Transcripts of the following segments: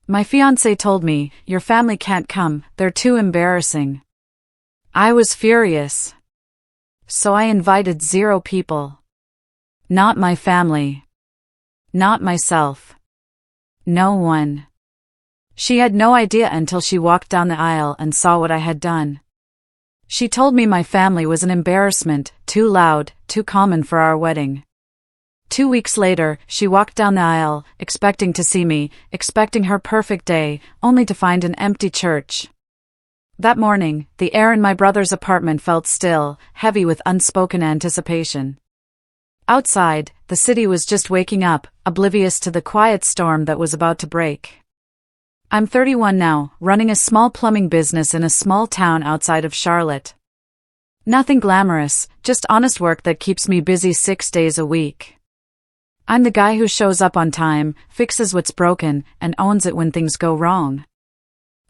My fiancé told me, "Your family can't come, they're too embarrassing." I was furious. So I invited 0 people. Not my family. Not myself. No one. She had no idea until she walked down the aisle and saw what I had done. She told me my family was an embarrassment, too loud, too common for our wedding. 2 weeks later, she walked down the aisle, expecting to see me, expecting her perfect day, only to find an empty church. That morning, the air in my brother's apartment felt still, heavy with unspoken anticipation. Outside, the city was just waking up, oblivious to the quiet storm that was about to break. I'm 31 now, running a small plumbing business in a small town outside of Charlotte. Nothing glamorous, just honest work that keeps me busy 6 days a week. I'm the guy who shows up on time, fixes what's broken, and owns it when things go wrong.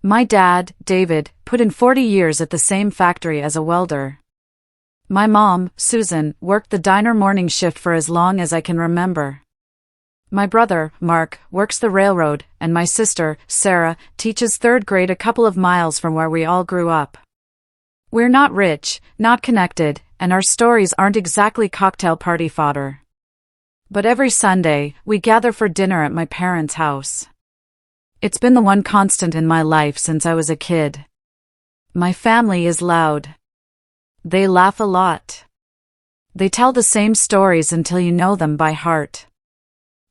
My dad, David, put in 40 years at the same factory as a welder. My mom, Susan, worked the diner morning shift for as long as I can remember. My brother, Mark, works the railroad, and my sister, Sarah, teaches 3rd grade a couple of miles from where we all grew up. We're not rich, not connected, and our stories aren't exactly cocktail party fodder. But every Sunday, we gather for dinner at my parents' house. It's been the one constant in my life since I was a kid. My family is loud. They laugh a lot. They tell the same stories until you know them by heart.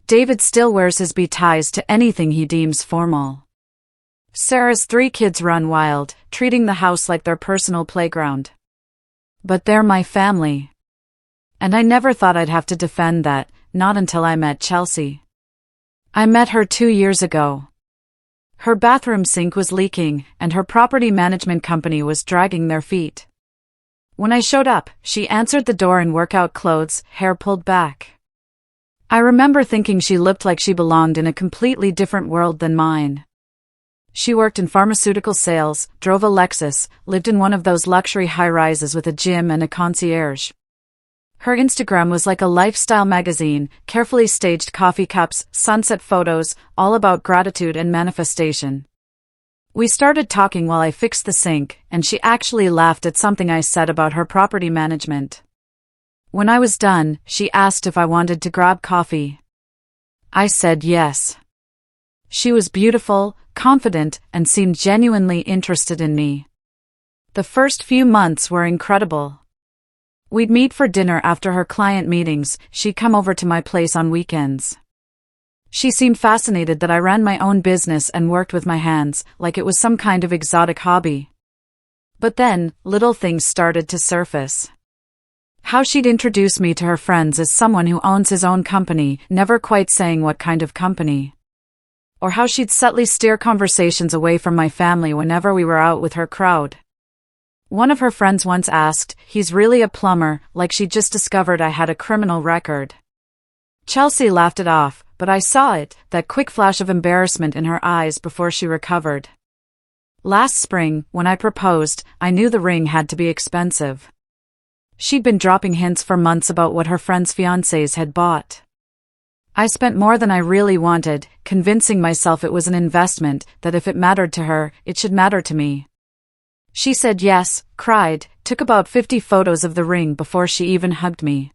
David still wears his ties to anything he deems formal. Sarah's 3 kids run wild, treating the house like their personal playground. But they're my family. And I never thought I'd have to defend that, not until I met Chelsea. I met her 2 years ago. Her bathroom sink was leaking, and her property management company was dragging their feet. When I showed up, she answered the door in workout clothes, hair pulled back. I remember thinking she looked like she belonged in a completely different world than mine. She worked in pharmaceutical sales, drove a Lexus, lived in one of those luxury high-rises with a gym and a concierge. Her Instagram was like a lifestyle magazine, carefully staged coffee cups, sunset photos, all about gratitude and manifestation. We started talking while I fixed the sink, and she actually laughed at something I said about her property management. When I was done, she asked if I wanted to grab coffee. I said yes. She was beautiful, confident, and seemed genuinely interested in me. The first few months were incredible. We'd meet for dinner after her client meetings, she'd come over to my place on weekends. She seemed fascinated that I ran my own business and worked with my hands, like it was some kind of exotic hobby. But then, little things started to surface. How she'd introduce me to her friends as someone who owns his own company, never quite saying what kind of company. Or how she'd subtly steer conversations away from my family whenever we were out with her crowd. One of her friends once asked, "He's really a plumber," like she'd just discovered I had a criminal record. Chelsea laughed it off, but I saw it, that quick flash of embarrassment in her eyes before she recovered. Last spring, when I proposed, I knew the ring had to be expensive. She'd been dropping hints for months about what her friends' fiancés had bought. I spent more than I really wanted, convincing myself it was an investment, that if it mattered to her, it should matter to me. She said yes, cried, took about 50 photos of the ring before she even hugged me.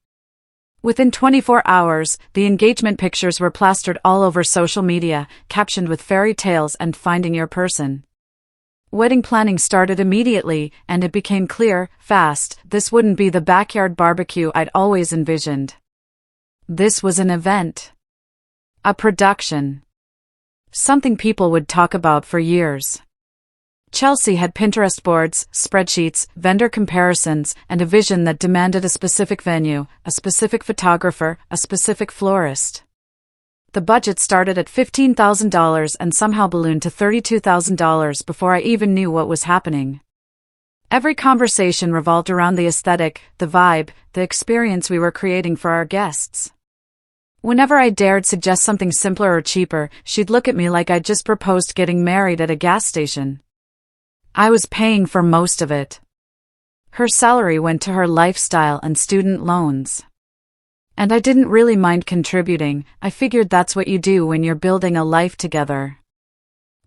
Within 24 hours, the engagement pictures were plastered all over social media, captioned with fairy tales and finding your person. Wedding planning started immediately, and it became clear, fast, this wouldn't be the backyard barbecue I'd always envisioned. This was an event. A production. Something people would talk about for years. Chelsea had Pinterest boards, spreadsheets, vendor comparisons, and a vision that demanded a specific venue, a specific photographer, a specific florist. The budget started at $15,000 and somehow ballooned to $32,000 before I even knew what was happening. Every conversation revolved around the aesthetic, the vibe, the experience we were creating for our guests. Whenever I dared suggest something simpler or cheaper, she'd look at me like I'd just proposed getting married at a gas station. I was paying for most of it. Her salary went to her lifestyle and student loans. And I didn't really mind contributing. I figured that's what you do when you're building a life together.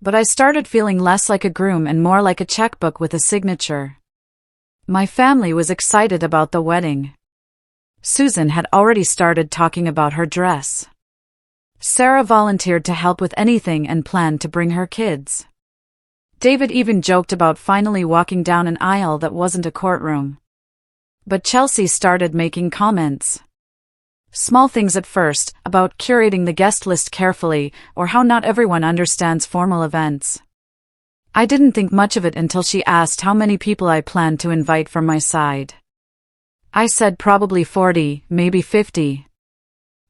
But I started feeling less like a groom and more like a checkbook with a signature. My family was excited about the wedding. Susan had already started talking about her dress. Sarah volunteered to help with anything and planned to bring her kids. David even joked about finally walking down an aisle that wasn't a courtroom. But Chelsea started making comments. Small things at first, about curating the guest list carefully, or how not everyone understands formal events. I didn't think much of it until she asked how many people I planned to invite from my side. I said probably 40, maybe 50.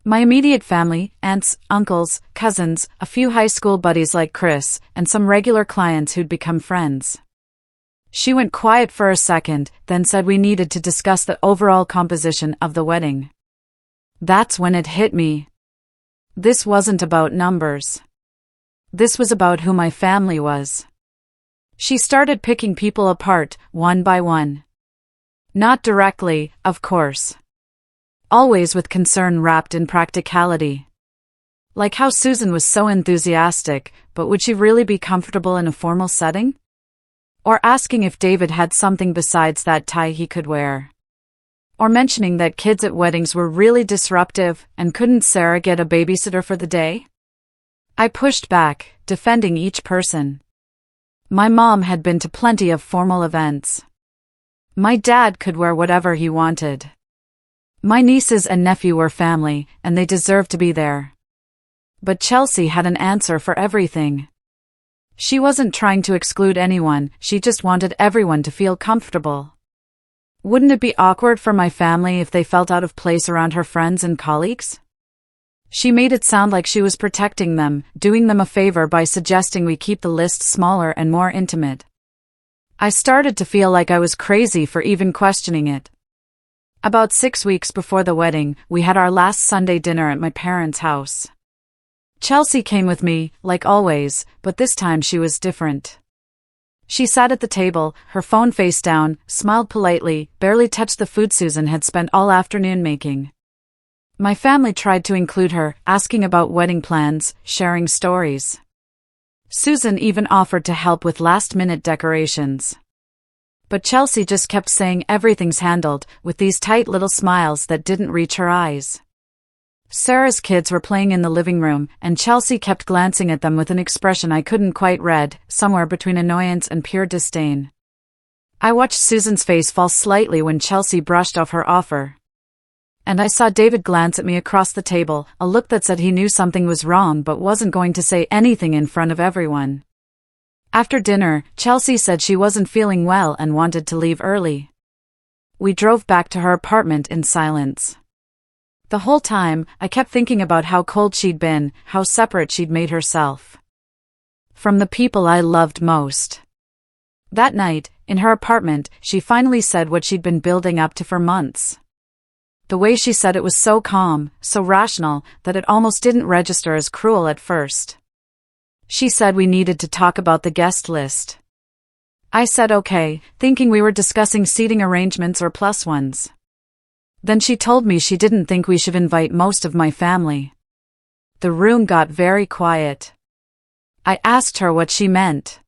My immediate family, aunts, uncles, cousins, a few high school buddies like Chris, and some regular clients who'd become friends. She went quiet for a second, then said we needed to discuss the overall composition of the wedding. That's when it hit me. This wasn't about numbers. This was about who my family was. She started picking people apart, one by one. Not directly, of course. Always with concern wrapped in practicality. Like how Susan was so enthusiastic, but would she really be comfortable in a formal setting? Or asking if David had something besides that tie he could wear. Or mentioning that kids at weddings were really disruptive, and couldn't Sarah get a babysitter for the day? I pushed back, defending each person. My mom had been to plenty of formal events. My dad could wear whatever he wanted. My nieces and nephew were family, and they deserved to be there. But Chelsea had an answer for everything. She wasn't trying to exclude anyone, she just wanted everyone to feel comfortable. Wouldn't it be awkward for my family if they felt out of place around her friends and colleagues? She made it sound like she was protecting them, doing them a favor by suggesting we keep the list smaller and more intimate. I started to feel like I was crazy for even questioning it. About 6 weeks before the wedding, we had our last Sunday dinner at my parents' house. Chelsea came with me, like always, but this time she was different. She sat at the table, her phone face down, smiled politely, barely touched the food Susan had spent all afternoon making. My family tried to include her, asking about wedding plans, sharing stories. Susan even offered to help with last-minute decorations. But Chelsea just kept saying everything's handled, with these tight little smiles that didn't reach her eyes. Sarah's kids were playing in the living room, and Chelsea kept glancing at them with an expression I couldn't quite read, somewhere between annoyance and pure disdain. I watched Susan's face fall slightly when Chelsea brushed off her offer. And I saw David glance at me across the table, a look that said he knew something was wrong but wasn't going to say anything in front of everyone. After dinner, Chelsea said she wasn't feeling well and wanted to leave early. We drove back to her apartment in silence. The whole time, I kept thinking about how cold she'd been, how separate she'd made herself from the people I loved most. That night, in her apartment, she finally said what she'd been building up to for months. The way she said it was so calm, so rational, that it almost didn't register as cruel at first. She said we needed to talk about the guest list. I said okay, thinking we were discussing seating arrangements or plus ones. Then she told me she didn't think we should invite most of my family. The room got very quiet. I asked her what she meant.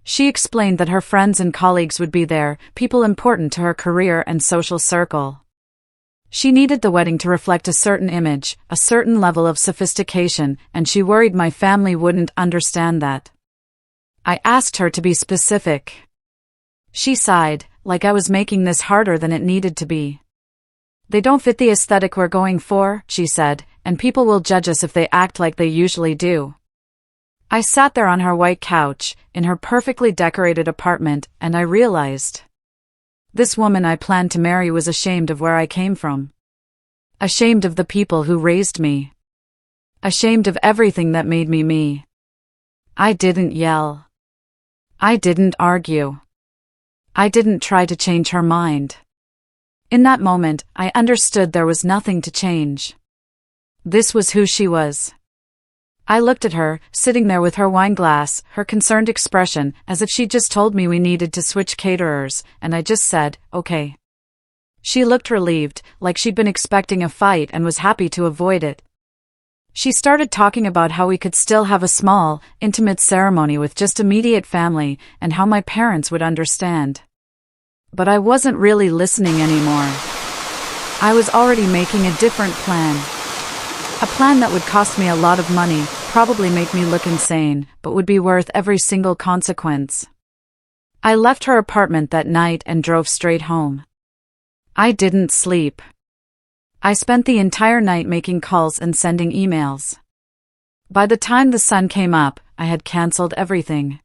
She explained that her friends and colleagues would be there, people important to her career and social circle. She needed the wedding to reflect a certain image, a certain level of sophistication, and she worried my family wouldn't understand that. I asked her to be specific. She sighed, like I was making this harder than it needed to be. They don't fit the aesthetic we're going for, she said, and people will judge us if they act like they usually do. I sat there on her white couch, in her perfectly decorated apartment, and I realized. This woman I planned to marry was ashamed of where I came from. Ashamed of the people who raised me. Ashamed of everything that made me me. I didn't yell. I didn't argue. I didn't try to change her mind. In that moment, I understood there was nothing to change. This was who she was. I looked at her, sitting there with her wine glass, her concerned expression, as if she'd just told me we needed to switch caterers, and I just said, okay. She looked relieved, like she'd been expecting a fight and was happy to avoid it. She started talking about how we could still have a small, intimate ceremony with just immediate family and how my parents would understand. But I wasn't really listening anymore. I was already making a different plan. A plan that would cost me a lot of money, probably make me look insane, but would be worth every single consequence. I left her apartment that night and drove straight home. I didn't sleep. I spent the entire night making calls and sending emails. By the time the sun came up, I had canceled everything.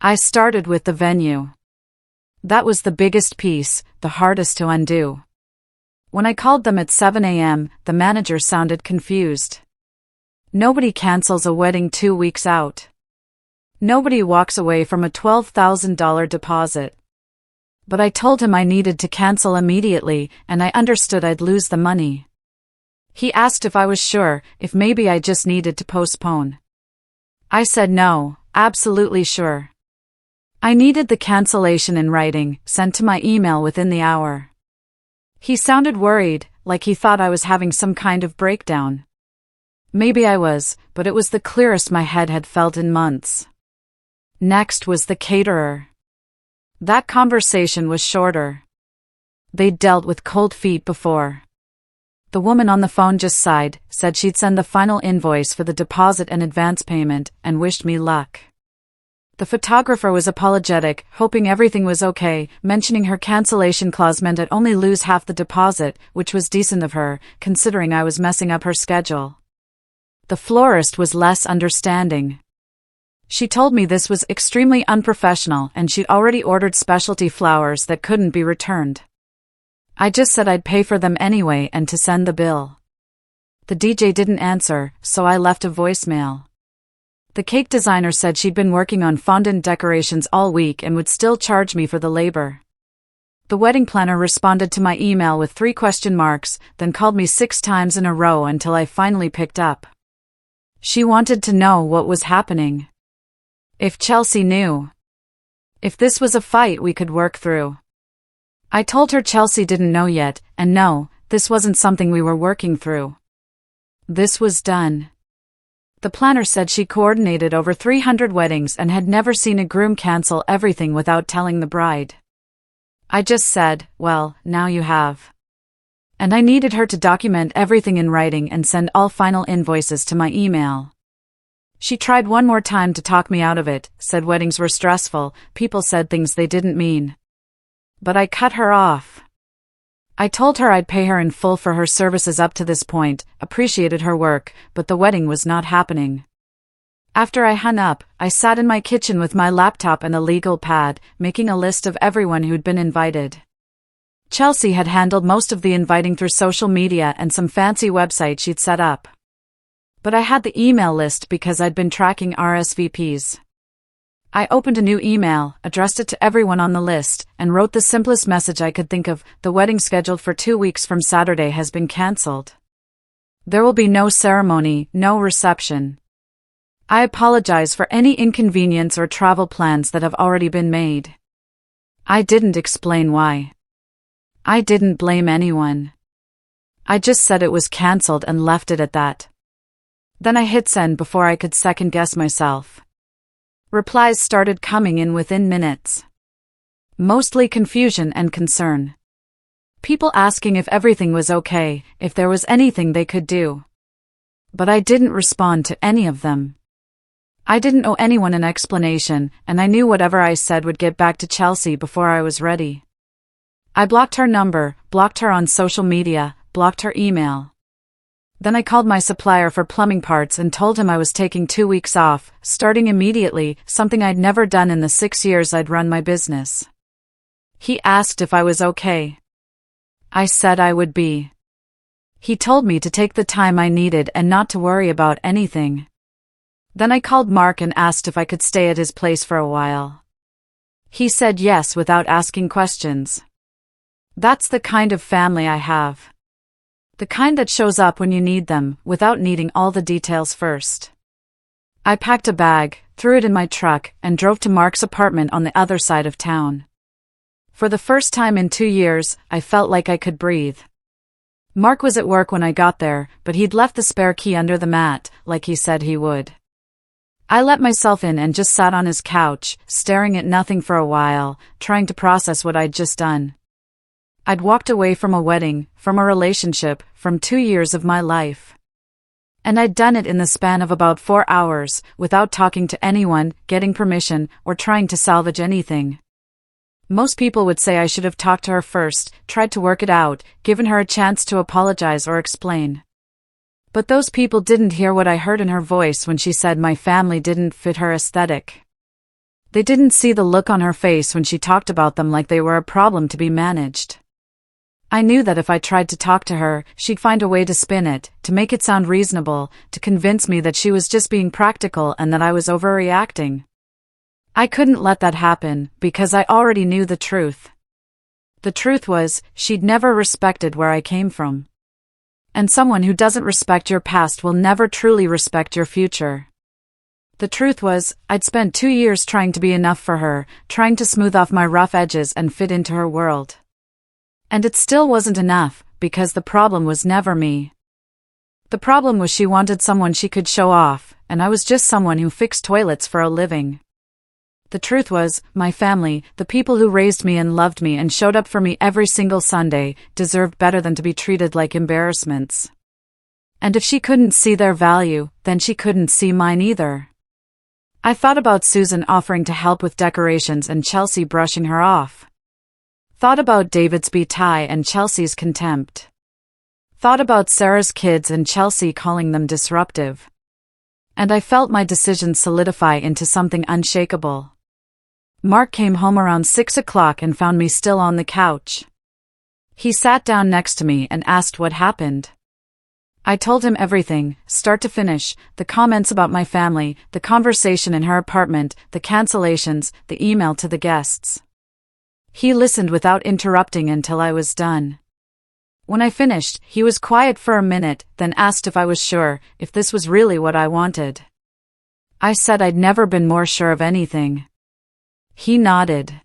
I started with the venue. That was the biggest piece, the hardest to undo. When I called them at 7 a.m., the manager sounded confused. Nobody cancels a wedding 2 weeks out. Nobody walks away from a $12,000 deposit. But I told him I needed to cancel immediately, and I understood I'd lose the money. He asked if I was sure, if maybe I just needed to postpone. I said no, absolutely sure. I needed the cancellation in writing, sent to my email within the hour. He sounded worried, like he thought I was having some kind of breakdown. Maybe I was, but it was the clearest my head had felt in months. Next was the caterer. That conversation was shorter. They'd dealt with cold feet before. The woman on the phone just sighed, said she'd send the final invoice for the deposit and advance payment, and wished me luck. The photographer was apologetic, hoping everything was okay, mentioning her cancellation clause meant I'd only lose half the deposit, which was decent of her, considering I was messing up her schedule. The florist was less understanding. She told me this was extremely unprofessional and she'd already ordered specialty flowers that couldn't be returned. I just said I'd pay for them anyway and to send the bill. The DJ didn't answer, so I left a voicemail. The cake designer said she'd been working on fondant decorations all week and would still charge me for the labor. The wedding planner responded to my email with 3 question marks, then called me 6 times in a row until I finally picked up. She wanted to know what was happening. If Chelsea knew. If this was a fight we could work through. I told her Chelsea didn't know yet, and no, this wasn't something we were working through. This was done. The planner said she coordinated over 300 weddings and had never seen a groom cancel everything without telling the bride. I just said, well, now you have. And I needed her to document everything in writing and send all final invoices to my email. She tried one more time to talk me out of it, said weddings were stressful, people said things they didn't mean. But I cut her off. I told her I'd pay her in full for her services up to this point, appreciated her work, but the wedding was not happening. After I hung up, I sat in my kitchen with my laptop and a legal pad, making a list of everyone who'd been invited. Chelsea had handled most of the inviting through social media and some fancy website she'd set up. But I had the email list because I'd been tracking RSVPs. I opened a new email, addressed it to everyone on the list, and wrote the simplest message I could think of: the wedding scheduled for 2 weeks from Saturday has been cancelled. There will be no ceremony, no reception. I apologize for any inconvenience or travel plans that have already been made. I didn't explain why. I didn't blame anyone. I just said it was cancelled and left it at that. Then I hit send before I could second-guess myself. Replies started coming in within minutes. Mostly confusion and concern. People asking if everything was okay, if there was anything they could do. But I didn't respond to any of them. I didn't owe anyone an explanation, and I knew whatever I said would get back to Chelsea before I was ready. I blocked her number, blocked her on social media, blocked her email. Then I called my supplier for plumbing parts and told him I was taking 2 weeks off, starting immediately, something I'd never done in the 6 years I'd run my business. He asked if I was okay. I said I would be. He told me to take the time I needed and not to worry about anything. Then I called Mark and asked if I could stay at his place for a while. He said yes without asking questions. That's the kind of family I have. The kind that shows up when you need them, without needing all the details first. I packed a bag, threw it in my truck, and drove to Mark's apartment on the other side of town. For the first time in 2 years, I felt like I could breathe. Mark was at work when I got there, but he'd left the spare key under the mat, like he said he would. I let myself in and just sat on his couch, staring at nothing for a while, trying to process what I'd just done. I'd walked away from a wedding, from a relationship, from 2 years of my life. And I'd done it in the span of about 4 hours, without talking to anyone, getting permission, or trying to salvage anything. Most people would say I should have talked to her first, tried to work it out, given her a chance to apologize or explain. But those people didn't hear what I heard in her voice when she said my family didn't fit her aesthetic. They didn't see the look on her face when she talked about them like they were a problem to be managed. I knew that if I tried to talk to her, she'd find a way to spin it, to make it sound reasonable, to convince me that she was just being practical and that I was overreacting. I couldn't let that happen, because I already knew the truth. The truth was, she'd never respected where I came from. And someone who doesn't respect your past will never truly respect your future. The truth was, I'd spent 2 years trying to be enough for her, trying to smooth off my rough edges and fit into her world. And it still wasn't enough, because the problem was never me. The problem was she wanted someone she could show off, and I was just someone who fixed toilets for a living. The truth was, my family, the people who raised me and loved me and showed up for me every single Sunday, deserved better than to be treated like embarrassments. And if she couldn't see their value, then she couldn't see mine either. I thought about Susan offering to help with decorations and Chelsea brushing her off. Thought about David's tie and Chelsea's contempt. Thought about Sarah's kids and Chelsea calling them disruptive. And I felt my decision solidify into something unshakable. Mark came home around 6 o'clock and found me still on the couch. He sat down next to me and asked what happened. I told him everything, start to finish, the comments about my family, the conversation in her apartment, the cancellations, the email to the guests. He listened without interrupting until I was done. When I finished, he was quiet for a minute, then asked if I was sure, if this was really what I wanted. I said I'd never been more sure of anything. He nodded.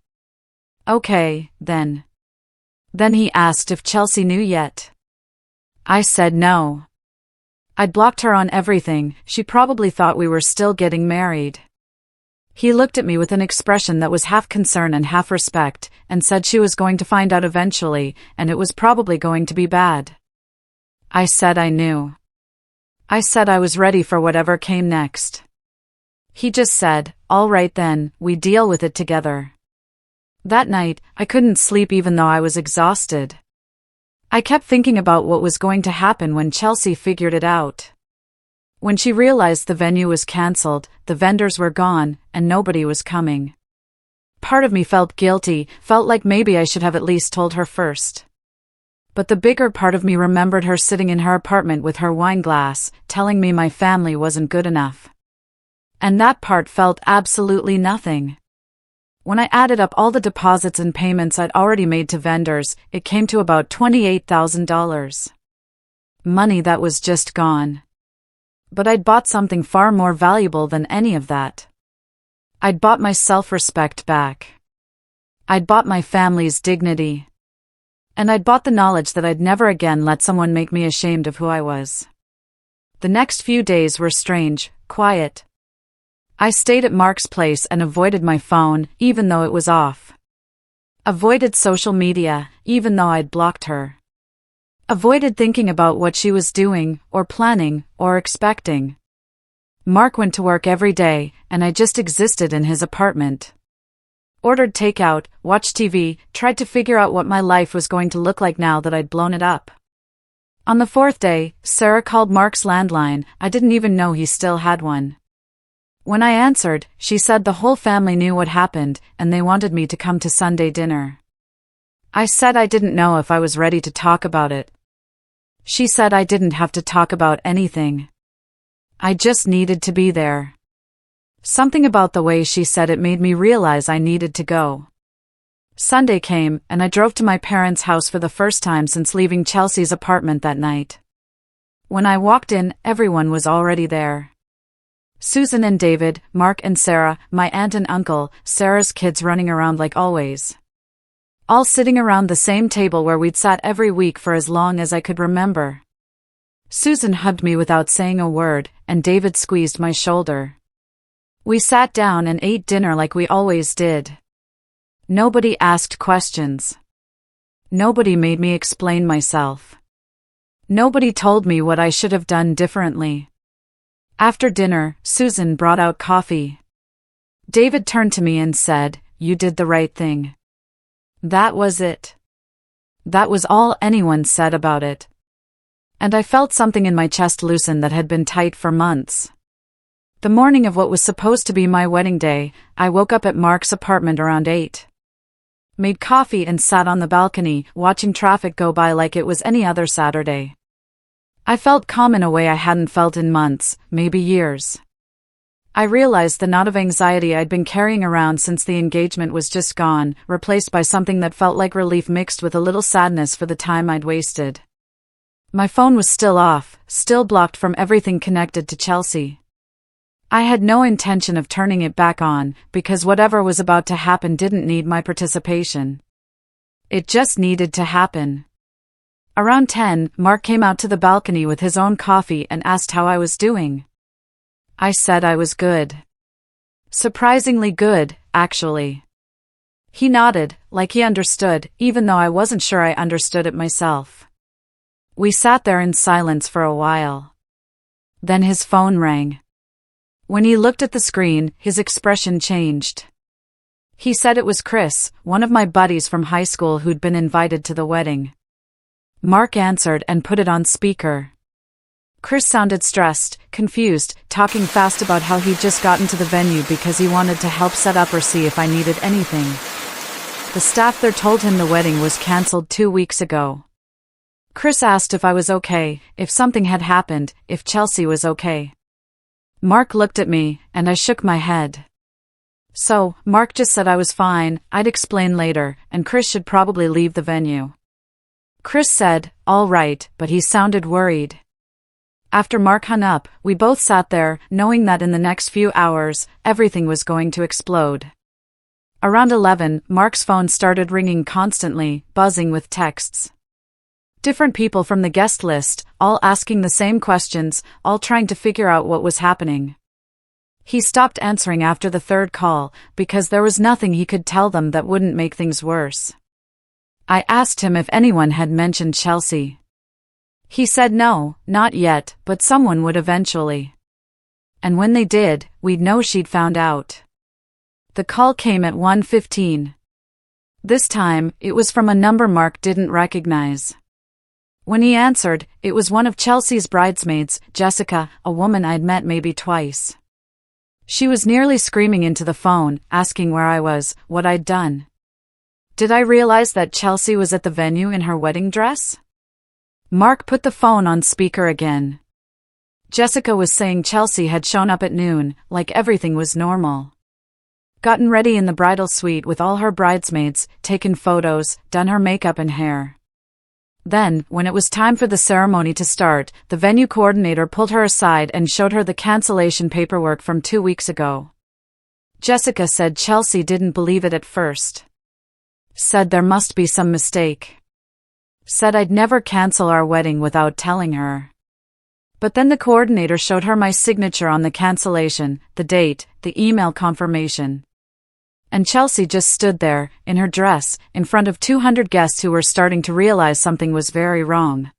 Okay, then. Then he asked if Chelsea knew yet. I said no. I'd blocked her on everything, she probably thought we were still getting married. He looked at me with an expression that was half concern and half respect, and said she was going to find out eventually, and it was probably going to be bad. I said I knew. I said I was ready for whatever came next. He just said, all right then, we deal with it together. That night, I couldn't sleep even though I was exhausted. I kept thinking about what was going to happen when Chelsea figured it out. When she realized the venue was cancelled, the vendors were gone, and nobody was coming. Part of me felt guilty, felt like maybe I should have at least told her first. But the bigger part of me remembered her sitting in her apartment with her wine glass, telling me my family wasn't good enough. And that part felt absolutely nothing. When I added up all the deposits and payments I'd already made to vendors, it came to about $28,000. Money that was just gone. But I'd bought something far more valuable than any of that. I'd bought my self-respect back. I'd bought my family's dignity. And I'd bought the knowledge that I'd never again let someone make me ashamed of who I was. The next few days were strange, quiet. I stayed at Mark's place and avoided my phone, even though it was off. Avoided social media, even though I'd blocked her. Avoided thinking about what she was doing, or planning, or expecting. Mark went to work every day, and I just existed in his apartment. Ordered takeout, watched TV, tried to figure out what my life was going to look like now that I'd blown it up. On the 4th day, Sarah called Mark's landline. I didn't even know he still had one. When I answered, she said the whole family knew what happened, and they wanted me to come to Sunday dinner. I said I didn't know if I was ready to talk about it. She said I didn't have to talk about anything. I just needed to be there. Something about the way she said it made me realize I needed to go. Sunday came, and I drove to my parents' house for the first time since leaving Chelsea's apartment that night. When I walked in, everyone was already there. Susan and David, Mark and Sarah, my aunt and uncle, Sarah's kids running around like always. all sitting around the same table where we'd sat every week for as long as I could remember. Susan hugged me without saying a word, and David squeezed my shoulder. We sat down and ate dinner like we always did. Nobody asked questions. Nobody made me explain myself. Nobody told me what I should have done differently. After dinner, Susan brought out coffee. David turned to me and said, "You did the right thing." That was it. That was all anyone said about it. And I felt something in my chest loosen that had been tight for months. The morning of what was supposed to be my wedding day, I woke up at Mark's apartment around 8. Made coffee and sat on the balcony, watching traffic go by like it was any other Saturday. I felt calm in a way I hadn't felt in months, maybe years. I realized the knot of anxiety I'd been carrying around since the engagement was just gone, replaced by something that felt like relief mixed with a little sadness for the time I'd wasted. My phone was still off, still blocked from everything connected to Chelsea. I had no intention of turning it back on, because whatever was about to happen didn't need my participation. It just needed to happen. Around 10, Mark came out to the balcony with his own coffee and asked how I was doing. I said I was good. Surprisingly good, actually. He nodded, like he understood, even though I wasn't sure I understood it myself. We sat there in silence for a while. Then his phone rang. When he looked at the screen, his expression changed. He said it was Chris, one of my buddies from high school who'd been invited to the wedding. Mark answered and put it on speaker. Chris sounded stressed, confused, talking fast about how he'd just gotten to the venue because he wanted to help set up or see if I needed anything. The staff there told him the wedding was cancelled 2 weeks ago. Chris asked if I was okay, if something had happened, if Chelsea was okay. Mark looked at me, and I shook my head. So, Mark just said I was fine, I'd explain later, and Chris should probably leave the venue. Chris said, "All right," but he sounded worried. After Mark hung up, we both sat there, knowing that in the next few hours, everything was going to explode. Around 11, Mark's phone started ringing constantly, buzzing with texts. Different people from the guest list, all asking the same questions, all trying to figure out what was happening. He stopped answering after the third call, because there was nothing he could tell them that wouldn't make things worse. I asked him if anyone had mentioned Chelsea. He said no, not yet, but someone would eventually. And when they did, we'd know she'd found out. The call came at 1:15. This time, it was from a number Mark didn't recognize. When he answered, it was one of Chelsea's bridesmaids, Jessica, a woman I'd met maybe twice. She was nearly screaming into the phone, asking where I was, what I'd done. Did I realize that Chelsea was at the venue in her wedding dress? Mark put the phone on speaker again. Jessica was saying Chelsea had shown up at noon, like everything was normal. Gotten ready in the bridal suite with all her bridesmaids, taken photos, done her makeup and hair. Then, when it was time for the ceremony to start, the venue coordinator pulled her aside and showed her the cancellation paperwork from 2 weeks ago. Jessica said Chelsea didn't believe it at first. Said there must be some mistake. Said I'd never cancel our wedding without telling her. But then the coordinator showed her my signature on the cancellation, the date, the email confirmation. And Chelsea just stood there, in her dress, in front of 200 guests who were starting to realize something was very wrong.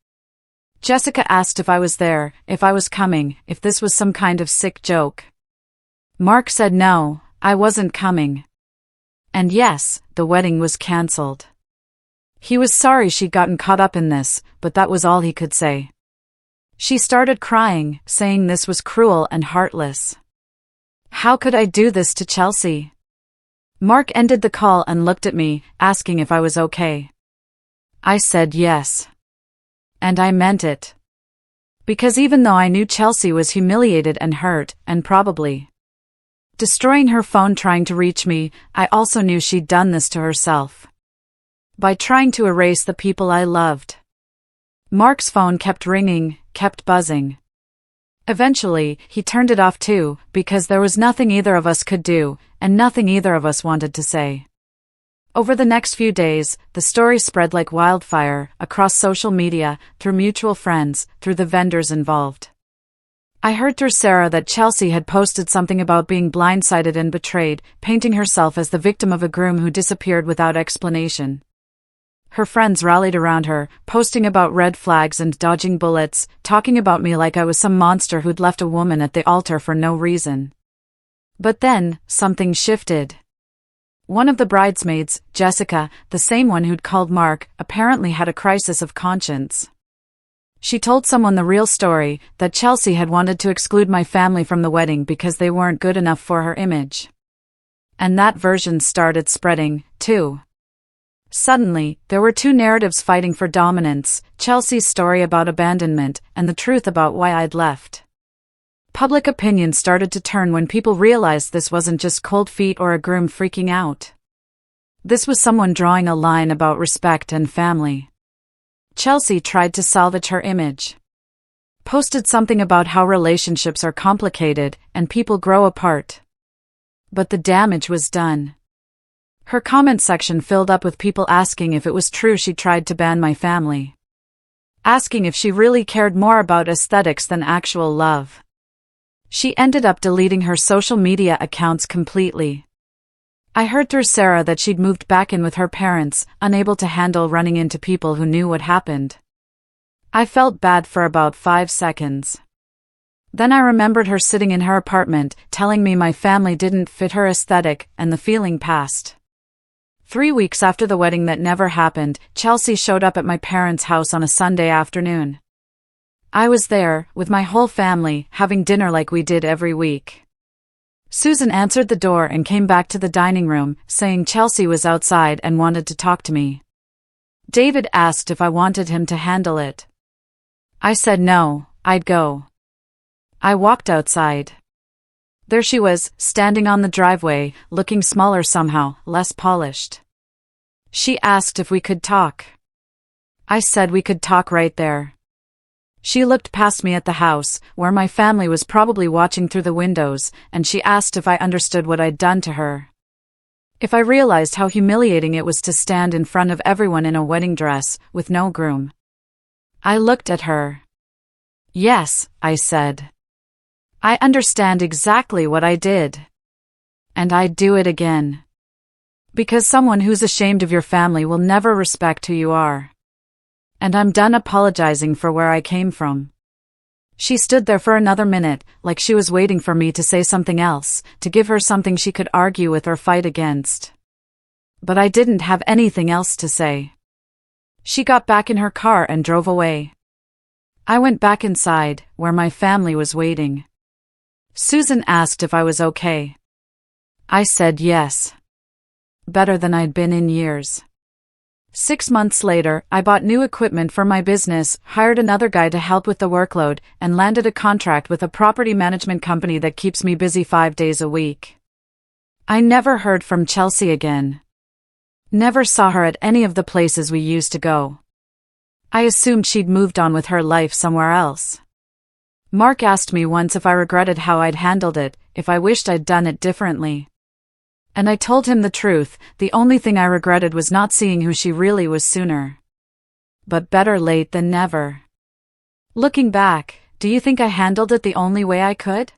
Jessica asked if I was there, if I was coming, if this was some kind of sick joke. Mark said no, I wasn't coming. And yes, the wedding was cancelled. He was sorry she'd gotten caught up in this, but that was all he could say. She started crying, saying this was cruel and heartless. How could I do this to Chelsea? Mark ended the call and looked at me, asking if I was okay. I said yes. And I meant it. Because even though I knew Chelsea was humiliated and hurt, and probably destroying her phone trying to reach me, I also knew she'd done this to herself. By trying to erase the people I loved. Mark's phone kept ringing, kept buzzing. Eventually, he turned it off too, because there was nothing either of us could do, and nothing either of us wanted to say. Over the next few days, the story spread like wildfire, across social media, through mutual friends, through the vendors involved. I heard through Sarah that Chelsea had posted something about being blindsided and betrayed, painting herself as the victim of a groom who disappeared without explanation. Her friends rallied around her, posting about red flags and dodging bullets, talking about me like I was some monster who'd left a woman at the altar for no reason. But then, something shifted. One of the bridesmaids, Jessica, the same one who'd called Mark, apparently had a crisis of conscience. She told someone the real story, that Chelsea had wanted to exclude my family from the wedding because they weren't good enough for her image. And that version started spreading, too. Suddenly, there were two narratives fighting for dominance, Chelsea's story about abandonment, and the truth about why I'd left. Public opinion started to turn when people realized this wasn't just cold feet or a groom freaking out. This was someone drawing a line about respect and family. Chelsea tried to salvage her image. Posted something about how relationships are complicated and people grow apart. But the damage was done. Her comment section filled up with people asking if it was true she tried to ban my family. Asking if she really cared more about aesthetics than actual love. She ended up deleting her social media accounts completely. I heard through Sarah that she'd moved back in with her parents, unable to handle running into people who knew what happened. I felt bad for about 5 seconds. Then I remembered her sitting in her apartment, telling me my family didn't fit her aesthetic, and the feeling passed. 3 weeks after the wedding that never happened, Chelsea showed up at my parents' house on a Sunday afternoon. I was there, with my whole family, having dinner like we did every week. Susan answered the door and came back to the dining room, saying Chelsea was outside and wanted to talk to me. David asked if I wanted him to handle it. I said no, I'd go. I walked outside. There she was, standing on the driveway, looking smaller somehow, less polished. She asked if we could talk. I said we could talk right there. She looked past me at the house, where my family was probably watching through the windows, and she asked if I understood what I'd done to her. If I realized how humiliating it was to stand in front of everyone in a wedding dress, with no groom. I looked at her. Yes, I said. I understand exactly what I did. And I'd do it again. Because someone who's ashamed of your family will never respect who you are. And I'm done apologizing for where I came from. She stood there for another minute, like she was waiting for me to say something else, to give her something she could argue with or fight against. But I didn't have anything else to say. She got back in her car and drove away. I went back inside, where my family was waiting. Susan asked if I was okay. I said yes. Better than I'd been in years. 6 months later, I bought new equipment for my business, hired another guy to help with the workload, and landed a contract with a property management company that keeps me busy 5 days a week. I never heard from Chelsea again. Never saw her at any of the places we used to go. I assumed she'd moved on with her life somewhere else. Mark asked me once if I regretted how I'd handled it, if I wished I'd done it differently. And I told him the truth, the only thing I regretted was not seeing who she really was sooner. But better late than never. Looking back, do you think I handled it the only way I could?